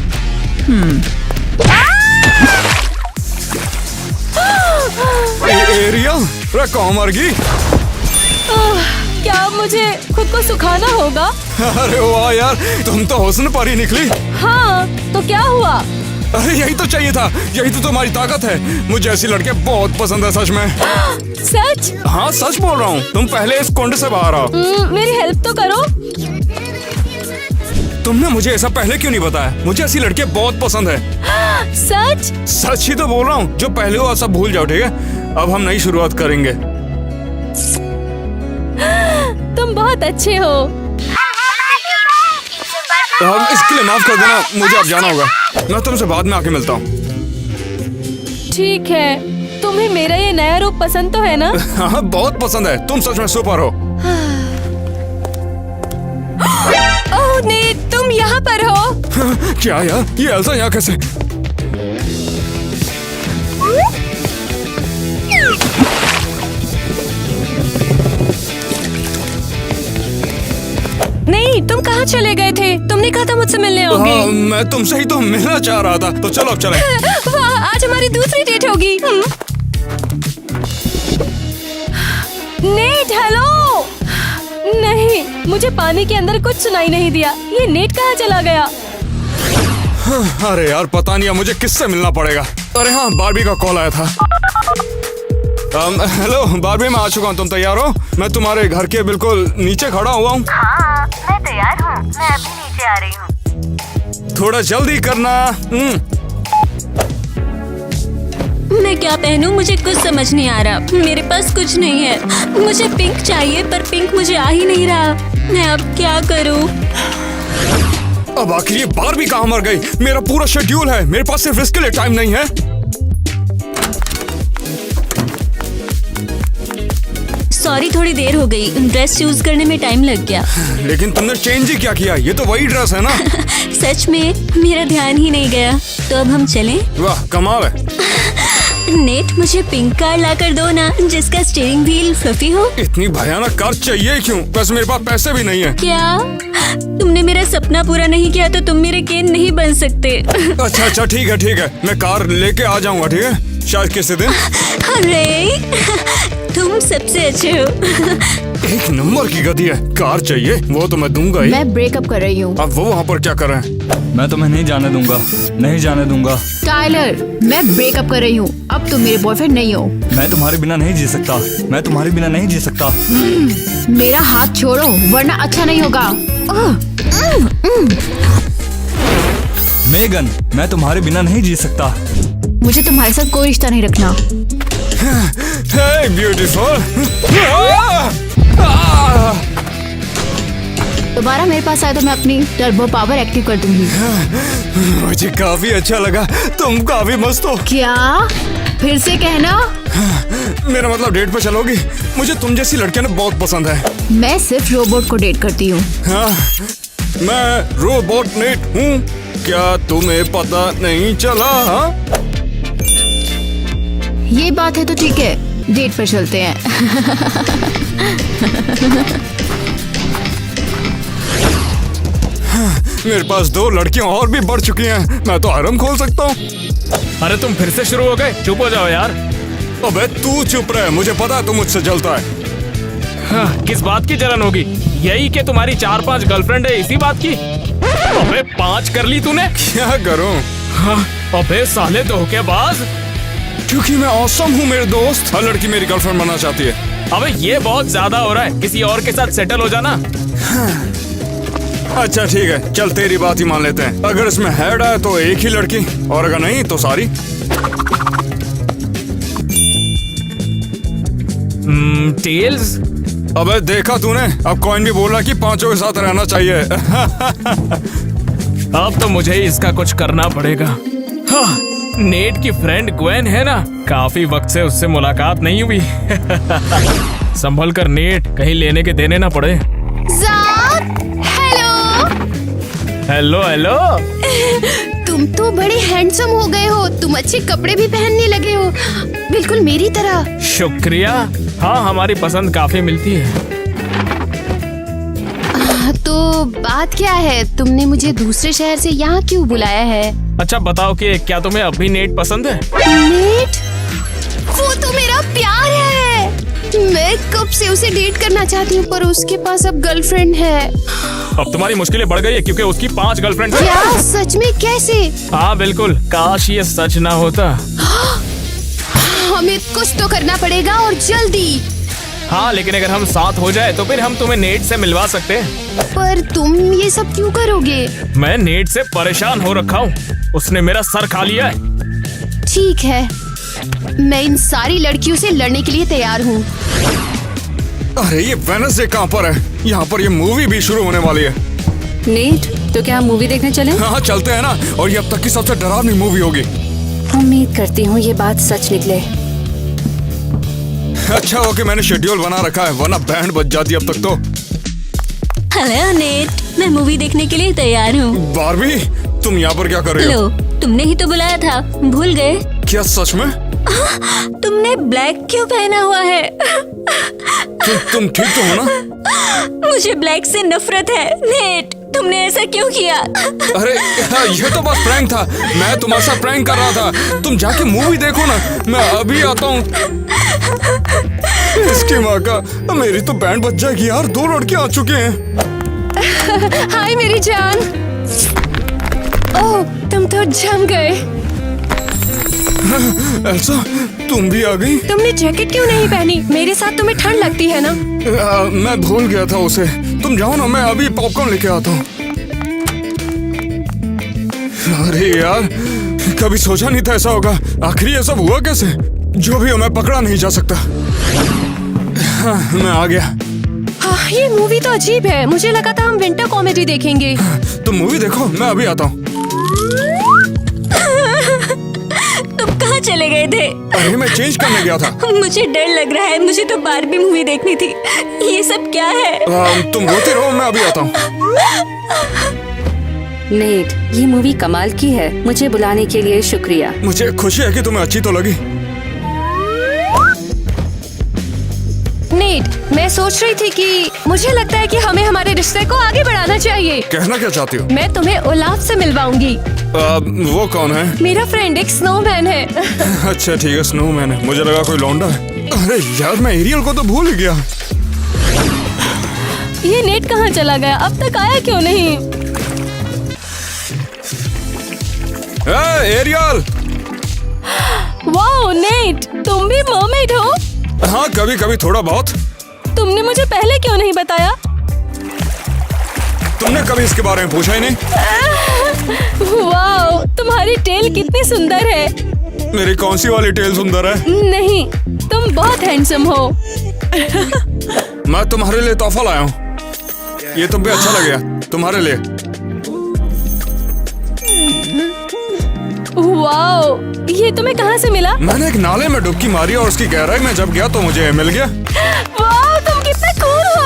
एरियल, कौन मर गई? क्या अब मुझे खुद को सुखाना होगा? अरे वाह यार, तुम तो हुस्न पर ही निकली। हाँ तो क्या हुआ? अरे यही तो चाहिए था, यही तो तुम्हारी ताकत है। मुझे ऐसी लड़के बहुत पसंद है सच में। सच? हाँ सच बोल रहा हूँ। तुम पहले इस कुंड से बाहर आओ। मेरी हेल्प तो करो। तुमने मुझे ऐसा पहले क्यों नहीं बताया? मुझे ऐसी लड़के बहुत पसंद है। सच? सच ही तो बोल रहा हूँ। जो पहले हुआ सब भूल जाओ, ठीक है? अब हम नई शुरुआत करेंगे। तुम बहुत अच्छे हो। इसके लिए माफ कर देना, मुझे अब जाना होगा। मैं तुमसे बाद में आके मिलता हूँ। ठीक है, तुम्हें मेरा ये नया रूप पसंद तो है ना? हाँ बहुत पसंद है, तुम सच में सुपर हो। ओह नेट, तुम यहाँ पर हो? क्या यार, ये एल्सा यहाँ कैसे? नहीं, तुम कहाँ चले गए थे? तुमने कहा था मुझसे मिलने आओगे। हाँ, मैं तुमसे ही तो मिलना चाह रहा था। तो चलो अब चलें। वाह, आज हमारी दूसरी डेट होगी। Net, hello. नहीं, मुझे पानी के अंदर कुछ सुनाई नहीं दिया। ये नेट कहाँ चला गया? अरे यार पता नहीं, मुझे किससे मिलना पड़ेगा। अरे हाँ, बारबी का कॉल आया था। हेलो बारबी, मैं आ चुका हूँ। तुम तैयार हो? मैं तुम्हारे घर के बिल्कुल नीचे खड़ा हुआ हूँ। हाँ, मैं तैयार हूँ। मैं अभी नीचे आ रही हूँ। थोड़ा जल्दी करना। मैं क्या पहनूं? मुझे कुछ समझ नहीं आ रहा। मेरे पास कुछ नहीं है। मुझे पिंक चाहिए पर पिंक मुझे आ ही नहीं रहा। मैं अब क्या करूं? अब आखिर ये बारबी कहाँ मर गई? मेरा पूरा शेड्यूल है, मेरे पास सिर्फ इसके लिए टाइम नहीं है। सॉरी, थोड़ी देर हो गई। ड्रेस चूज करने में टाइम लग गया। लेकिन तुमने चेंज ही क्या किया? ये तो वही ड्रेस है ना। सच में मेरा ध्यान ही नहीं गया। तो अब हम चलें? वाह कमाल है। नेट, मुझे पिंक कार ला कर दो ना, जिसका स्टीयरिंग व्हील फ्लफी हो। इतनी भयानक कार चाहिए क्यों? वैसे मेरे पास पैसे भी नहीं है। क्या तुमने मेरा सपना पूरा नहीं किया तो तुम मेरे केन नहीं बन सकते। अच्छा ठीक है, मैं कार लेके आ जाऊंगा, ठीक है? शायद किसी दिन। अरे तुम सबसे अच्छे हो। एक नंबर की गधी है। कार चाहिए वो तो मैं दूंगा ही। मैं ब्रेकअप कर रही हूँ। अब वो वहाँ पर क्या कर रहे हैं? मैं तुम्हें नहीं जाने दूंगा, नहीं जाने दूंगा। टाइलर, मैं ब्रेकअप कर रही हूँ। अब तुम मेरे बॉयफ्रेंड नहीं हो। मैं तुम्हारे बिना नहीं जी सकता, मैं तुम्हारे बिना नहीं जी सकता। मेरा हाथ छोड़ो वरना अच्छा नहीं होगा। मेगन, मैं तुम्हारे बिना नहीं जी सकता। मुझे तुम्हारे साथ कोई रिश्ता नहीं रखना। Hey, beautiful. दोबारा मेरे पास आए तो मैं अपनी टर्बो पावर एक्टिव कर दूंगी। मुझे काफी अच्छा लगा, तुम काफी मस्त हो। क्या? फिर से कहना। मेरा मतलब डेट पे चलोगी? मुझे तुम जैसी लड़कियां ना बहुत पसंद है। मैं सिर्फ रोबोट को डेट करती हूँ। हाँ, मैं रोबोट नेट हूँ, क्या तुम्हें पता नहीं चला? हाँ? ये बात है तो ठीक है, डेट पर चलते हैं। मेरे पास 2 लड़कियां और भी बढ़ चुकी हैं, मैं तो हरम खोल सकता हूँ। अरे तुम फिर से शुरू हो गए? चुप हो जाओ यार। अबे तू चुप रहे, मुझे पता है तू मुझसे जलता है। हाँ, किस बात की जलन होगी? यही कि तुम्हारी 4-5 गर्लफ्रेंड है, इसी बात की? अबे 5 कर ली तूने? क्या करूँ? हाँ, अबे साले धोखेबाज। क्योंकि मैं औसम हूँ मेरे दोस्त। हर लड़की मेरी गर्लफ्रेंड बनना चाहती है। अबे ये बहुत ज्यादा हो रहा है, किसी और के साथ सेटल हो जाना। अच्छा ठीक है, चल तेरी बात ही मान लेते हैं। अगर इसमें हेड है तो एक ही लड़की, और अगर नहीं तो सारी। टेल्स। अबे देखा तूने, अब कॉइन भी बोला कि 5 के साथ रहना चाहिए। अब तो मुझे ही इसका कुछ करना पड़ेगा। हाँ, नेट की फ्रेंड ग्वेन है ना, काफी वक्त से उससे मुलाकात नहीं हुई। संभल कर नेट, कहीं लेने के देने ना पड़े। Hello hello. तुम तो बड़े हैंडसम हो गए हो। तुम अच्छे कपड़े भी पहनने लगे हो, बिल्कुल मेरी तरह। शुक्रिया। हाँ, हमारी पसंद काफी मिलती है। तो बात क्या है? तुमने मुझे दूसरे शहर से यहाँ क्यों बुलाया है? अच्छा बताओ कि क्या तुम्हें अभी नेट पसंद है? नेट? वो तो मेरा प्यार है। मैं कब से उसे डेट करना चाहती हूँ, पर उसके पास अब गर्लफ्रेंड है। अब तुम्हारी मुश्किलें बढ़ गई है क्योंकि उसकी 5 गर्लफ्रेंड है। क्या? सच में? कैसे? हाँ बिल्कुल, काश ये सच ना होता। हमें कुछ तो करना पड़ेगा और जल्दी। हाँ, लेकिन अगर हम साथ हो जाए तो फिर हम तुम्हें नेट से मिलवा सकते हैं। पर तुम ये सब क्यों करोगे? मैं नेट से परेशान हो रखा हूँ, उसने मेरा सर खा लिया है। ठीक है, मैं इन सारी लड़कियों से लड़ने के लिए तैयार हूँ। अरे ये वेनसडे कहाँ पर है? यहाँ पर ये मूवी भी शुरू होने वाली है। नेट, तो क्या हम मूवी देखने चलें? हाँ चलते हैं ना, और ये अब तक की सबसे डरावनी मूवी होगी। उम्मीद करती हूँ ये बात सच निकले। अच्छा ओके, मैंने शेड्यूल बना रखा है, वरना बैंड बज जाती अब तक तो। हेलो नेट, मैं मूवी देखने के लिए तैयार हूँ। बारबी, तुम यहाँ पर क्या कर रही हो? लो, तुमने ही तो बुलाया था, भूल गए? क्या सच में? तुमने ब्लैक क्यों पहना हुआ है? तुम ठीक तो हो ना? मुझे ब्लैक से नफरत है। नेट, तुमने ऐसा क्यों किया? अरे ये तो बस प्रैंक था, मैं तुम्हारे साथ प्रैंक कर रहा था। तुम जाके मूवी देखो ना, मैं अभी आता हूँ। इसकी माँ का, मेरी तो बैंड बज जाएगी यार, 2 लड़कियां आ चुके हैं। हाय मेरी जान। ओह, तुम तो जम गए। एल्सा, तुम भी आ गई? तुमने जैकेट क्यों नहीं पहनी? मेरे साथ तुम्हें ठंड लगती है ना? मैं भूल गया था उसे। तुम जाओ ना, मैं अभी पॉपकॉर्न लेके आता हूँ। अरे यार, कभी सोचा नहीं था ऐसा होगा। आखिर ये सब हुआ कैसे? जो भी हो, मैं पकड़ा नहीं जा सकता। हाँ, मैं आ गया। हाँ, ये मूवी तो अजीब है। मुझे लगा था हम विंटर कॉमेडी देखेंगे। तुम मूवी देखो, मैं अभी आता हूँ। तुम कहाँ चले गए थे? अरे मैं चेंज करने गया था। मुझे डर लग रहा है, मुझे तो बारबी मूवी देखनी थी। ये सब क्या है? तुम रोते रहो, मैं अभी आता हूँ। नेट, ये मूवी कमाल की है। मुझे बुलाने के लिए शुक्रिया। मुझे खुशी है कि तुम्हें अच्छी तो लगी। नेट, मैं सोच रही थी कि मुझे लगता है कि हमें हमारे रिश्ते को आगे बढ़ाना चाहिए। कहना क्या चाहती हो? मैं तुम्हें ओलाफ से मिलवाऊंगी। वो कौन है? मेरा फ्रेंड एक स्नोमैन है। अच्छा ठीक है, स्नोमैन है। मुझे लगा कोई लौंडा है। अरे यार, मैं एरियल को तो भूल ही गया। ये नेट कहाँ चला गया? अब तक आया क्यों नहीं? एरियल! वाओ नेट, तुम भी मरमेड हो? हाँ, कभी कभी थोड़ा बहुत। तुमने मुझे पहले क्यों नहीं बताया? तुमने कभी इसके बारे में पूछा ही नहीं। वाओ, तुम्हारी टेल कितनी सुंदर है। मेरी कौन सी वाली टेल सुंदर है? नहीं, तुम बहुत हैंडसम हो। मैं तुम्हारे लिए तोहफा लाया हूँ। ये तुम पे अच्छा लगेगा, तुम्हारे लिए। वाओ, ये तुम्हें कहाँ से मिला? मैंने एक नाले में डुबकी मारी और उसकी गहराई में जब गया तो मुझे मिल गया। वाओ, तुम कितने कूल हो।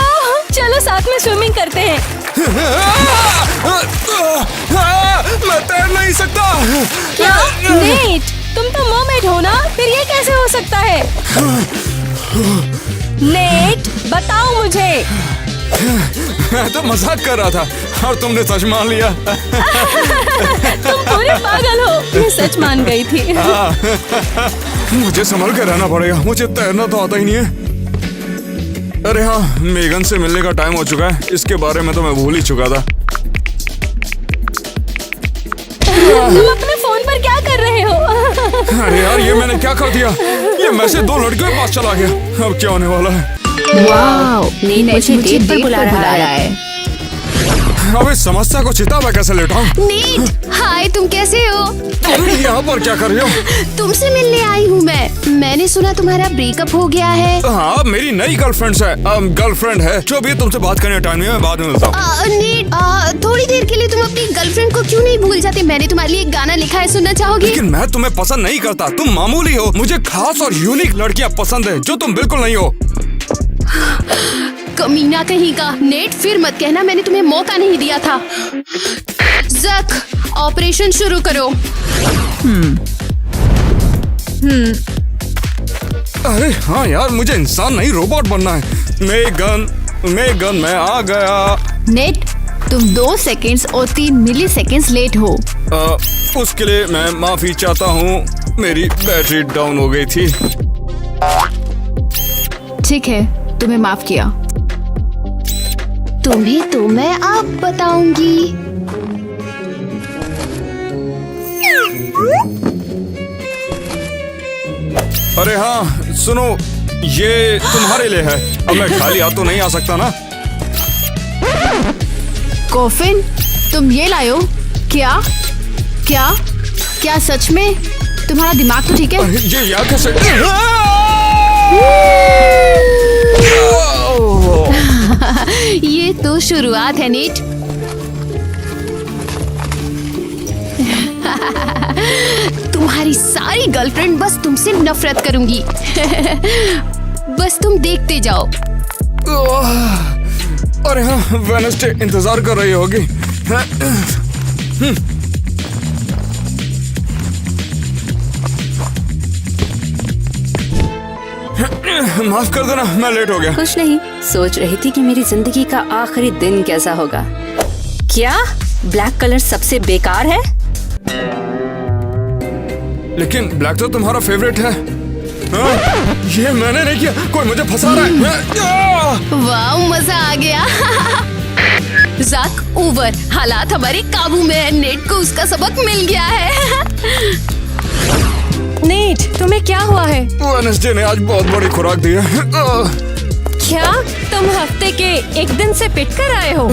चलो साथ में स्विमिंग करते हैं। मैं तैर नहीं सकता। क्या? नेट, तुम तो मरमेड हो ना? फिर ये कैसे हो सकता है? नेट, बताओ मुझे। मैं तो मजाक कर रहा था और तुमने सच मान लिया। तुम पूरे पागल हो। मैं सच मान गई थी। मुझे संभल कर रहना पड़ेगा। मुझे तैरना तो आता ही नहीं है। अरे हाँ, मेगन से मिलने का टाइम हो चुका है। इसके बारे में तो मैं भूल ही चुका था। तुम अपने फोन पर क्या कर रहे हो? अरे यार, ये मैंने क्या कर दिया? ये मैसेज 2 लड़कियों के पास चला गया। अब क्या होने वाला है? वाओ, नेट मुझे डेट पर बुला रहा है। अब इस समस्या को चिता में कैसे लेटाऊं? नेट, हाय, तुम कैसे हो? तुम यहाँ पर क्या कर रही हो? तुमसे मिलने आई हूँ मैं। मैंने सुना तुम्हारा ब्रेकअप हो गया है। हाँ, मेरी नई गर्लफ्रेंड है। जो भी तुमसे बात करने टाइम नहीं है, मैं बाद में मिलता हूँ। नेट, थोड़ी देर के लिए तुम अपनी गर्लफ्रेंड को क्यों नहीं भूल जाते? मैंने तुम्हारे लिए एक गाना लिखा है, सुनना चाहोगे? लेकिन मैं तुम्हें पसंद नहीं करता। तुम मामूली हो। मुझे खास और यूनिक लड़कियाँ पसंद है, जो तुम बिल्कुल नहीं हो। कमीना कहीं का। नेट, फिर मत कहना मैंने तुम्हें मौका नहीं दिया था। जक, ऑपरेशन शुरू करो। अरे हाँ यार, मुझे इंसान नहीं रोबोट बनना है। मेगन मैं आ गया। नेट, तुम 2 सेकेंड्स और 3 मिली सेकेंड्स लेट हो। उसके लिए मैं माफी चाहता हूँ। मेरी बैटरी डाउन हो गई थी। ठीक है, तुम्हें माफ किया। तुम्हें तो मैं अब बताऊंगी। अरे हाँ सुनो, ये तुम्हारे लिए है। अब मैं खाली हाथ तो नहीं आ सकता ना। कॉफिन, तुम ये लायो? क्या क्या क्या सच में? तुम्हारा दिमाग तो ठीक है? ये यहाँ कैसे? ये तो शुरुआत है नेट। तुम्हारी सारी गर्लफ्रेंड बस तुमसे नफरत करूंगी। बस तुम देखते जाओ। अरे हाँ, वेडनेसडे इंतजार कर रही होगी। माफ कर देना, मैं लेट हो गया। कुछ नहीं, सोच रही थी कि मेरी जिंदगी का आखिरी दिन कैसा होगा। क्या ब्लैक कलर सबसे बेकार है? लेकिन ब्लैक तो तुम्हारा फेवरेट है। ये मैंने नहीं किया, कोई मुझे फंसा रहा है। वाह, मजा आ गया। ज़ाक, ओवर। हालात हमारे काबू में है। नेट को उसका सबक मिल गया है। नेट, तुम्हें क्या हुआ है? वेडनेसडे ने आज बहुत बड़ी खुराक दी है। क्या तुम हफ्ते के एक दिन से पिट कर आए हो?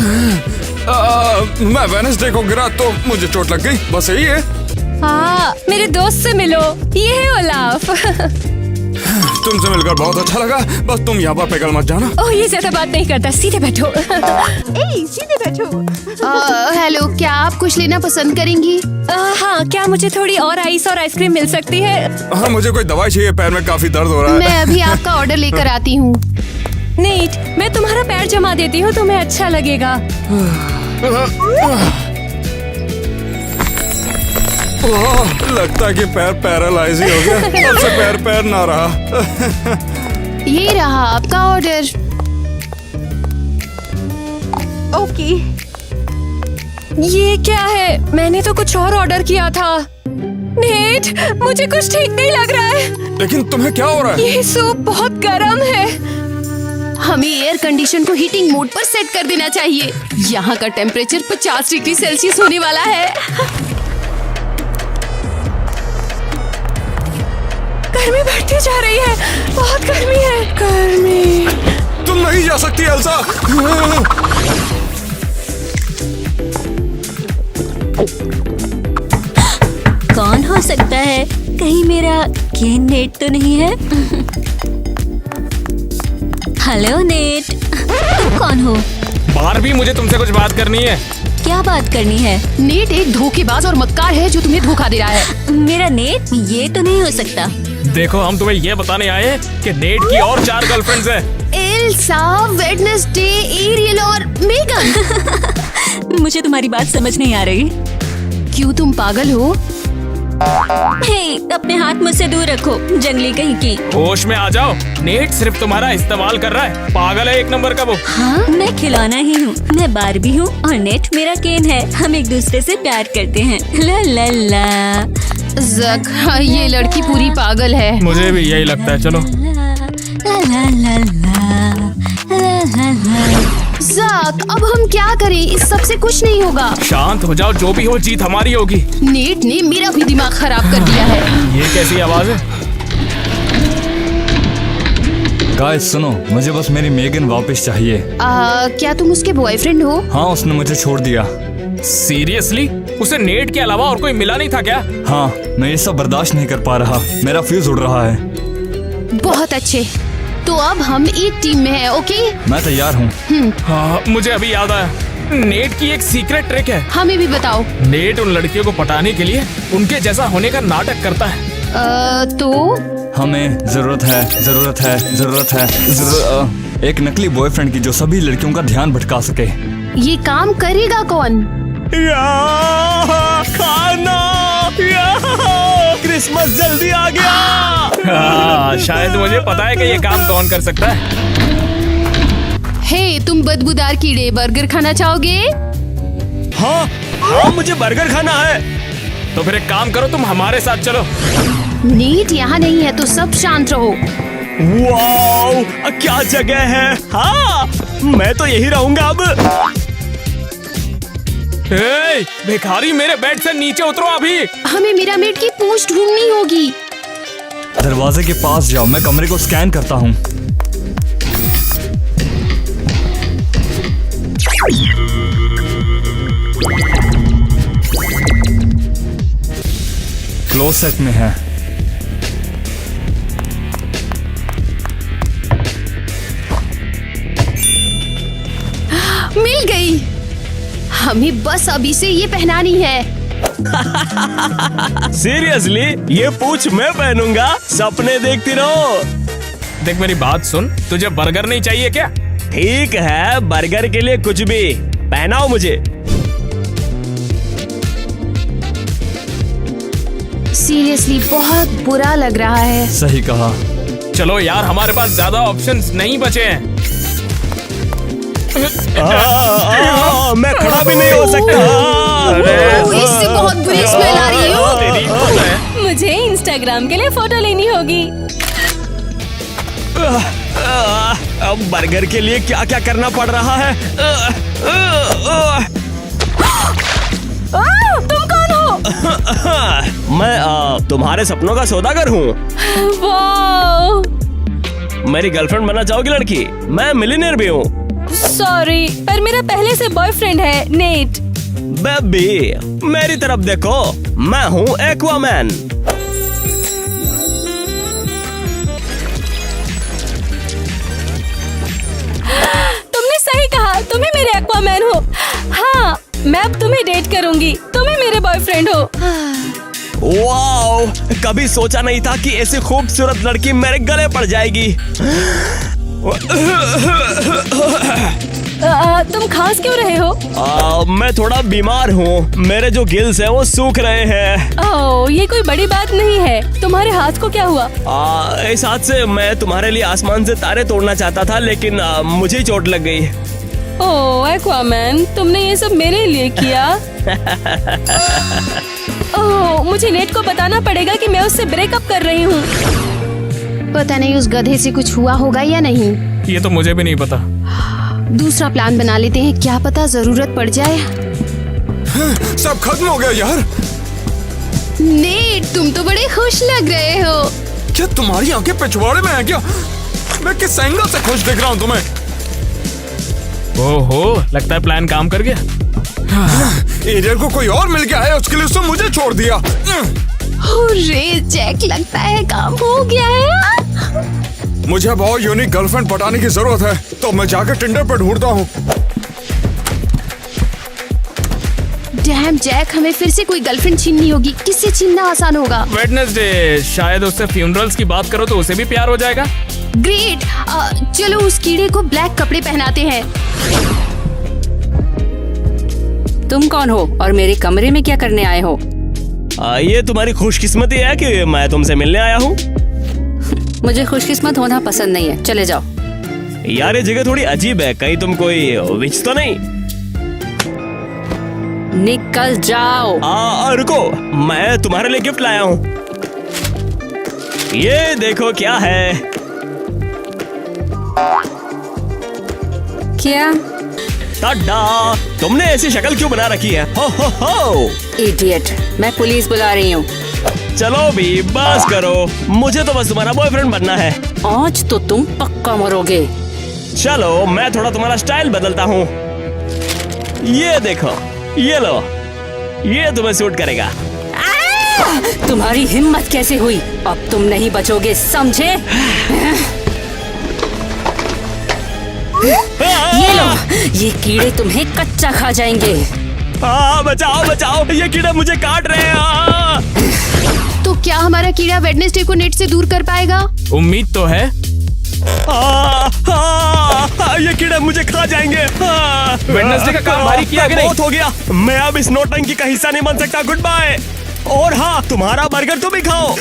मैं वेडनेसडे को गिरा तो मुझे चोट लग गई, बस यही है। हाँ, मेरे दोस्त से मिलो, ये है ओलाफ। तुमसे मिलकर बहुत अच्छा लगा। बस तुम यहाँ पर पिघल मत जाना। ओह, ये ज्यादा बात नहीं करता, सीधे बैठो। सीधे बैठो। हेलो, क्या आप कुछ लेना पसंद करेंगी? हाँ, क्या मुझे थोड़ी और आइस और आइसक्रीम मिल सकती है? हाँ, मुझे कोई दवाई चाहिए, पैर में काफी दर्द हो रहा है। मैं अभी आपका ऑर्डर लेकर आती हूँ। नेट, मैं तुम्हारा पैर जमा देती हूँ, तुम्हें अच्छा लगेगा। लगता है कि पैर पैरालाइज ही हो गया। अब से पैर ना रहा। ये रहा आपका ऑर्डर। ओके। ये क्या है? मैंने तो कुछ और ऑर्डर किया था। नेट, मुझे कुछ ठीक नहीं लग रहा है। लेकिन तुम्हें क्या हो रहा है? ये सूप बहुत गर्म है। हमें एयर कंडीशन को हीटिंग मोड पर सेट कर देना चाहिए। यहाँ का टेम्परेचर 50 डिग्री सेल्सियस होने वाला है। गर्मी बढ़ती जा रही है, बहुत गर्मी है। गर्मी। तुम नहीं जा सकती एल्सा। कौन हो सकता है? कहीं मेरा ये नेट तो नहीं है? हेलो नेट, तुम कौन हो? बारबी, मुझे तुमसे कुछ बात करनी है। क्या बात करनी है? नेट एक धोखेबाज और मक्कार है जो तुम्हें धोखा दे रहा है। मेरा नेट? ये तो नहीं हो सकता। देखो, हम तुम्हें ये बताने आए हैं कि नेट की और 4 गर्लफ्रेंड्स हैं। एल्सा, वेडनेसडे, एरियल और मेगन। मुझे तुम्हारी बात समझ नहीं आ रही। क्यों, तुम पागल हो? हे, अपने हाथ मुझसे दूर रखो, जंगली कहीं की। होश में आ जाओ, नेट सिर्फ तुम्हारा इस्तेमाल कर रहा है। पागल है एक नंबर का वो। हाँ, मैं खिलौना ही हूँ। मैं बारबी हूँ और नेट मेरा केन है। हम एक दूसरे से प्यार करते हैं। ला ला ला। जक, ये लड़की पूरी पागल है। मुझे भी यही लगता है। चलो। ला ला ला ला ला। जक, अब हम क्या करें? इस सब से कुछ नहीं होगा। शांत हो जाओ, जो भी हो जीत हमारी होगी। नेट ने मेरा भी दिमाग खराब कर दिया है। ये कैसी आवाज है? गाइस सुनो, मुझे बस मेरी मेगन वापस चाहिए। क्या तुम उसके बॉयफ्रेंड हो? हाँ, उसने मुझे छोड़ दिया। सीरियसली? उसे नेट के अलावा और कोई मिला नहीं था क्या? हाँ, मैं ये सब बर्दाश्त नहीं कर पा रहा। मेरा फ्यूज उड़ रहा है। बहुत अच्छे, तो अब हम एक टीम में हैं, ओके? मैं तैयार हूँ। हाँ, मुझे अभी याद आया। नेट की एक सीक्रेट ट्रिक है। हमें भी बताओ। नेट उन लड़कियों को पटाने के लिए उनके जैसा होने का नाटक करता है। तो हमें जरूरत है एक नकली बॉयफ्रेंड की जो सभी लड़कियों का ध्यान भटका सके। ये काम करेगा कौन? खाना, क्रिसमस जल्दी आ गया। हाँ, शायद मुझे पता है कि ये काम कौन कर सकता है। हे, तुम बदबूदार कीड़े, बर्गर खाना चाहोगे? हाँ, हाँ, मुझे बर्गर खाना है। तो फिर एक काम करो, तुम हमारे साथ चलो। नीट यहाँ नहीं है तो सब शांत रहो। वाओ, क्या जगह है। हाँ, मैं तो यही रहूंगा अब। ए, भिखारी, मेरे बेड से नीचे उतरो अभी। हमें मेरा मेट की पूंछ ढूंढनी होगी। दरवाजे के पास जाओ, मैं कमरे को स्कैन करता हूँ। क्लोज सेट में है। मिल गई। हमें बस अभी से ये पहनानी है। सीरियसली? ये पूछ मैं पहनूंगा? सपने देखती रहो। देख, मेरी बात सुन, तुझे बर्गर नहीं चाहिए क्या? ठीक है, बर्गर के लिए कुछ भी। पहनाओ मुझे। सीरियसली बहुत बुरा लग रहा है। सही कहा। चलो यार, हमारे पास ज्यादा ऑप्शंस नहीं बचे हैं। मैं खड़ा भी नहीं हो सकता। इससे बहुत बुरी स्मेल आ रही है। मुझे इंस्टाग्राम के लिए फोटो लेनी होगी। अब बर्गर के लिए क्या क्या करना पड़ रहा है? तुम कौन हो? मैं तुम्हारे सपनों का सौदागर हूँ। वाओ, मेरी गर्लफ्रेंड बनना चाहोगी लड़की? मैं मिलियनेयर भी हूँ। सॉरी, पर मेरा पहले से बॉयफ्रेंड है नेट। बेबी मेरी तरफ देखो, मैं हूँ एक्वामैन। तुमने सही कहा, तुम ही मेरे एक्वामैन हो। हाँ, मैं अब तुम्हें डेट करूंगी, तुम ही मेरे बॉयफ्रेंड हो। वाओ, कभी सोचा नहीं था कि ऐसी खूबसूरत लड़की मेरे गले पड़ जाएगी। तुम खांस क्यों रहे हो? मैं थोड़ा बीमार हूँ, मेरे जो गिल्स हैं वो सूख रहे हैं। ओह, ये कोई बड़ी बात नहीं है। तुम्हारे हाथ को क्या हुआ? इस हाथ से मैं तुम्हारे लिए आसमान से तारे तोड़ना चाहता था, लेकिन मुझे ही चोट लग गई। ओह एक्वामैन, तुमने ये सब मेरे लिए किया? ओह, मुझे नेट को बताना पड़ेगा कि मैं उससे ब्रेकअप कर रही हूँ। पता नहीं उस गधे से कुछ हुआ होगा या नहीं। ये तो मुझे भी नहीं पता। दूसरा प्लान बना लेते हैं, क्या पता जरूरत पड़ जाए। सब खत्म हो गया यार। नेट, तुम तो बड़े खुश लग रहे हो। क्या तुम्हारी आंखें पिछवाड़े में है क्या? मैं किस एंगल से खुश दिख रहा हूँ तुम्हें? ओहो, लगता है प्लान काम कर गया। एरियल को कोई और मिल गया है, उसके लिए उसने मुझे छोड़ दिया। रे जैक, लगता है काम हो गया है। मुझे अब और यूनिक गर्लफ्रेंड पटाने की जरूरत है, तो मैं जाकर टिंडर पर ढूंढता हूँ। डैम जैक, हमें फिर से कोई गर्लफ्रेंड छीननी होगी। किससे छीनना आसान होगा? वेडनेसडे, शायद उससे फ्यूनरल्स की बात करो तो उसे भी प्यार हो जाएगा। ग्रेट, चलो उस कीड़े को ब्लैक कपड़े पहनाते हैं। तुम कौन हो और मेरे कमरे में क्या करने आए हो? ये तुम्हारी खुशकिस्मती है कि मैं तुमसे मिलने आया हूँ। मुझे खुशकिस्मत होना पसंद नहीं है, चले जाओ। यार ये जगह थोड़ी अजीब है, कहीं तुम कोई विच तो नहीं? निकल जाओ। रुको, मैं तुम्हारे लिए गिफ्ट लाया हूँ। ये देखो क्या है। क्या? टाडा, तुमने ऐसी शक्ल क्यों बना रखी है? हो हो हो। इडियट, मैं पुलिस बुला रही हूँ। चलो भी बस करो, मुझे तो बस तुम्हारा बॉयफ्रेंड बनना है। आज तो तुम पक्का मरोगे। चलो मैं थोड़ा तुम्हारा स्टाइल बदलता हूँ। ये देखो, ये लो, ये तुम्हें सूट करेगा। तुम्हारी हिम्मत कैसे हुई? अब तुम नहीं बचोगे, समझे? ये लो, ये कीड़े तुम्हें कच्चा खा जाएंगे। बचाओ बचाओ, ये कीड़े मुझे काट रहे हैं। तो क्या हमारा कीड़ा वेडनेसडे को नेट से दूर कर पाएगा? उम्मीद तो है। ये कीड़े मुझे खा जाएंगे। वेडनेसडे का काम भारी किया कि नहीं? बहुत हो गया, मैं अब इस नौटंकी का हिस्सा नहीं बन सकता। Good bye. और हाँ, तुम्हारा बर्गर तुम ही खाओ।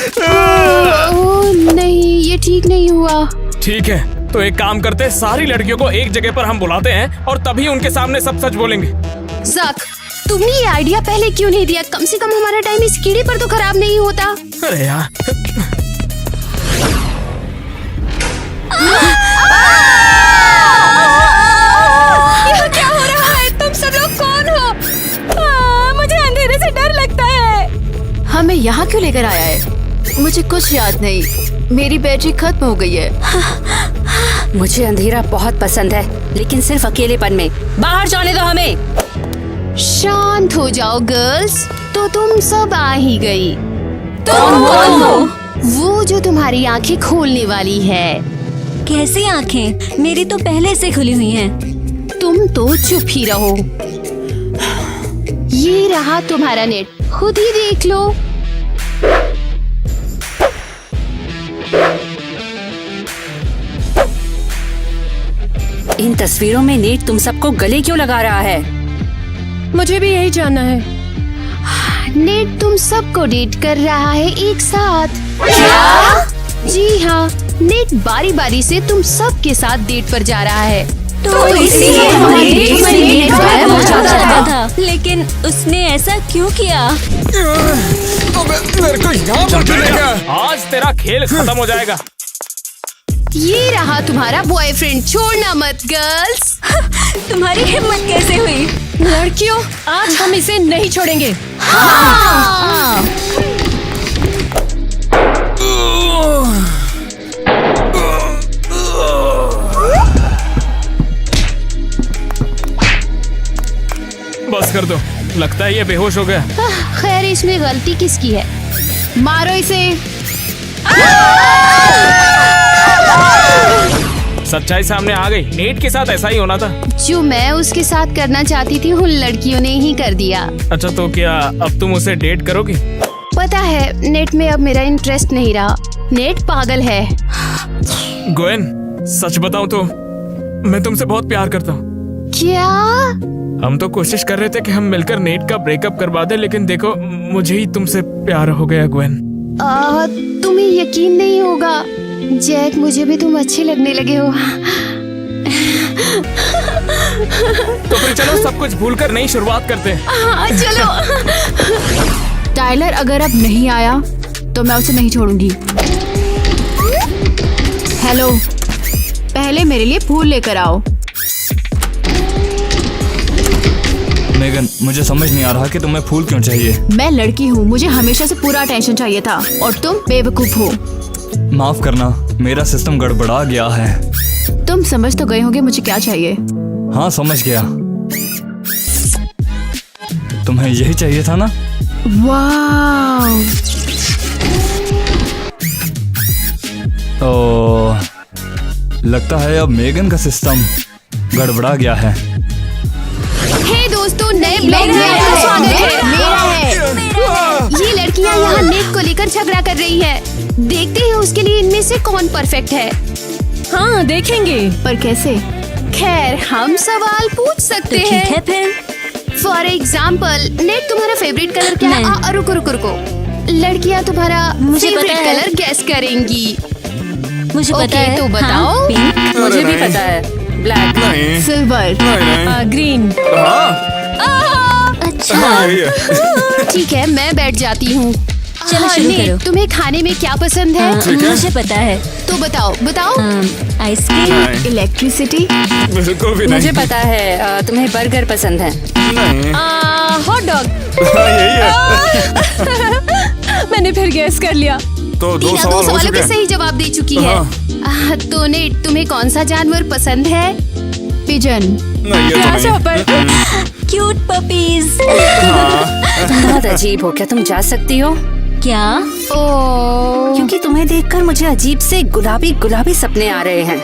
नहीं, ये ठीक नहीं हुआ। ठीक है, तो एक काम करते हैं, सारी लड़कियों को एक जगह पर हम बुलाते हैं और तभी उनके सामने सब सच बोलेंगे। ज़क, तुमने ये आइडिया पहले क्यों नहीं दिया? कम से कम हमारा टाइम इस कीड़े पर तो खराब नहीं होता। अरे यार, यह क्या हो रहा है? तुम सब लोग कौन हो? मुझे अंधेरे से डर लगता है। हमें यहाँ क्यों लेकर आया है? मुझे कुछ याद नहीं, मेरी बैटरी खत्म हो गई है। मुझे अंधेरा बहुत पसंद है, लेकिन सिर्फ अकेलेपन में। बाहर जाने दो हमें। शांत हो जाओ गर्ल्स, तो तुम सब आ ही गई। तुम कौन हो? वो जो तुम्हारी आंखें खोलने वाली है। कैसी आंखें? मेरी तो पहले से खुली हुई हैं। तुम तो चुप ही रहो। ये रहा तुम्हारा नेट, खुद ही देख लो। इन तस्वीरों में नेट तुम सबको गले क्यों लगा रहा है? मुझे भी यही जानना है। नेट तुम सबको डेट कर रहा है एक साथ। क्या? जी हाँ, नेट बारी बारी से तुम सब के साथ डेट पर जा रहा है। तो इसीलिए हमारी डेट में नेट गायब हो जाता था। लेकिन उसने ऐसा क्यों किया? मेरे को यहाँ पर चलेगा। आज तेरा खेल खत्म हो जाएगा। ये रहा तुम्हारा बॉयफ्रेंड, छोड़ना मत गर्ल्स। तुम्हारी हिम्मत कैसे हुई? लड़कियों, आज हम इसे नहीं छोड़ेंगे। हाँ। बस कर दो, लगता है ये बेहोश हो गया। खैर इसमें गलती किसकी है? मारो इसे। सच्चाई सामने आ गई, नेट के साथ ऐसा ही होना था। जो मैं उसके साथ करना चाहती थी उन लड़कियों ने ही कर दिया। अच्छा तो क्या अब तुम उसे डेट करोगी? पता है नेट में अब मेरा इंटरेस्ट नहीं रहा। नेट पागल है। ग्वेन, सच बताऊं तो मैं तुमसे बहुत प्यार करता हूँ। क्या? हम तो कोशिश कर रहे थे कि हम मिलकर नेट का ब्रेकअप करवा दें, लेकिन देखो मुझे ही तुमसे प्यार हो गया ग्वेन। तुम्हें यकीन नहीं होगा जैक, मुझे भी तुम अच्छे लगने लगे हो। तो फिर चलो सब कुछ भूलकर नई शुरुआत करते हैं। हाँ चलो। टाइलर अगर अब नहीं आया तो मैं उसे नहीं छोड़ूंगी। हेलो, पहले मेरे लिए फूल लेकर आओ। मेगन, मुझे समझ नहीं आ रहा कि तुम्हें फूल क्यों चाहिए। मैं लड़की हूँ, मुझे हमेशा से पूरा अटेंशन चाहिए था और तुम बेवकूफ हो। माफ करना, मेरा सिस्टम गड़बड़ा गया है। तुम समझ तो गए होंगे मुझे क्या चाहिए। हाँ समझ गया, तुम्हें यही चाहिए था ना? वाह, तो लगता है अब मेगन का सिस्टम गड़बड़ा गया है। हे दोस्तों, नए ब्लॉग में आपका स्वागत है। मेरा है। ये लड़कियां यहाँ नेट को लेकर झगड़ा कर रही है। देखते हैं उसके लिए इनमें से कौन परफेक्ट है। हाँ देखेंगे, पर कैसे? खैर हम सवाल पूछ सकते तो हैं। ठीक है फिर। फॉर एग्जाम्पल, नेट तुम्हारा फेवरेट कलर क्या है? नहीं। रुको रुको रुको, लड़कियां तुम्हारा मुझे फेवरेट पता है। कलर गैस करेंगी। मुझे ओके, पता है। तो बताओ। हाँ, पिंक। मुझे भी पता है। ब्लैक, नहीं सिल्वर, नहीं ग्रीन। अच्छा ठीक है, मैं बैठ जाती हूँ। चलो शुरू करो। तुम्हें खाने में क्या पसंद है? मुझे पता है। तो बताओ बताओ। आइसक्रीम। इलेक्ट्रिसिटी। बिल्कुल भी नहीं। मुझे पता है तुम्हें बर्गर पसंद है। नहीं। Hot dog. यही है। मैंने फिर गैस कर लिया। तो दो दो सवाल हो सवालों चुके के हैं। सही जवाब दे चुकी है। तो नेट, तुम्हें कौन सा जानवर पसंद है? पिजन। नहीं ये तो नहीं। पर क्यूट पपीज। तुम बहुत अजीब हो, क्या तुम जा सकती हो? क्या? क्योंकि तुम्हें देखकर मुझे अजीब से गुलाबी गुलाबी सपने आ रहे हैं।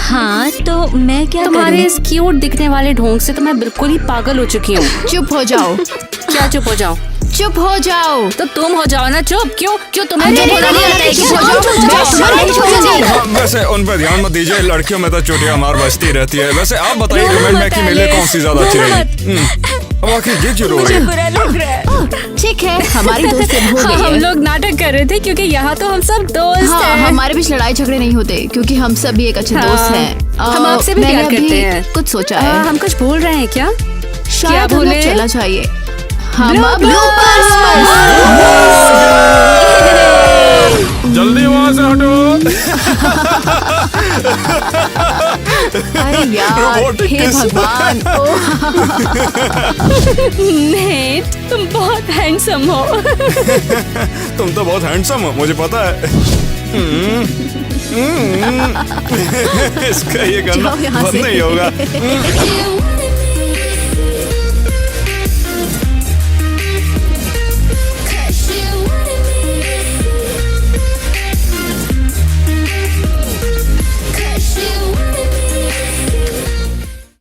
हाँ तो मैं क्या तुम्हारे करूं? इस क्यूट दिखने वाले ढोंग से तो मैं बिल्कुल ही पागल हो चुकी हूँ। चुप हो जाओ। क्या चुप हो जाओ? चुप हो जाओ। तो तुम हो जाओ ना चुप। क्यों क्यों तुम्हें मैंने बोला नहीं आता है कि चुप हो जाओ? जाओ। हाँ, वैसे उन पर ध्यान मत दीजिए, लड़कियों में तो चुटिया मार बजती रहती है। वैसे आप बताइए कमेंट में कि मेरे लिए कौन सी ज्यादा अच्छी रही। बाकी ये क्यों रो रही है? बुरा लग रहा है। ठीक है, हमारी दोस्ती हो हाँ, गई हम है। लोग नाटक कर रहे थे क्योंकि यहाँ तो हम सब दोस्त हाँ, हैं। हमारे बीच लड़ाई झगड़े नहीं होते क्योंकि हम सब भी एक अच्छे हाँ, दोस्त हैं। हम आपसे भी मैंने प्यार अभी करते हैं। कुछ सोचा है। हम कुछ भूल रहे हैं क्या? शायद हम लोग भूले? चलना चाहिए। हम अब जल्दी वहाँ से हटो। अरे यार, Robotic हे kiss। भगवान। नेट, तुम बहुत हैंडसम हो। तुम तो बहुत हैंडसम हो, मुझे पता है। इसका ये करना जाओ यहाँ बंद से। नहीं होगा।